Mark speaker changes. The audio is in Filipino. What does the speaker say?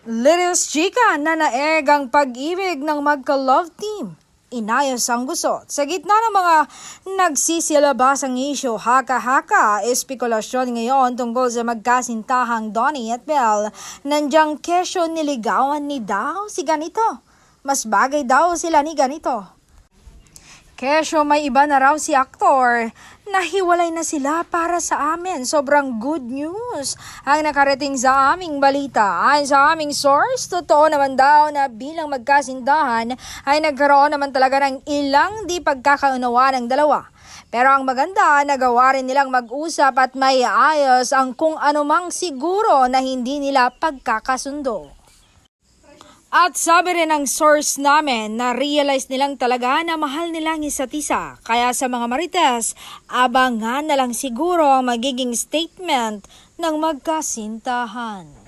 Speaker 1: Littles chika na naeg ang pag-ibig ng magka-love team. Inayos ang gusot. Sa gitna ng mga nagsisilabasang isyo, haka-haka, espekulasyon ngayon tungkol sa magkasintahang Donnie at Belle. Nandyang kesyo niligawan ni daw si ganito. Mas bagay daw sila ni ganito. Kesyo may iba na raw si aktor. Nahiwalay na sila para sa amin. Sobrang good news ang nakarating sa aming balita. Ayon sa aming source, totoo naman daw na bilang magkasintahan ay nagkaroon naman talaga ng ilang di pagkakaunawa ng dalawa. Pero ang maganda, nagawa rin nilang mag-usap at may ayos ang kung anumang siguro na hindi nila pagkakasundo. At sabi rin ng source namin na realize nilang talaga na mahal nilang isa't isa. Kaya sa mga marites, abangan na lang siguro ang magiging statement ng magkasintahan.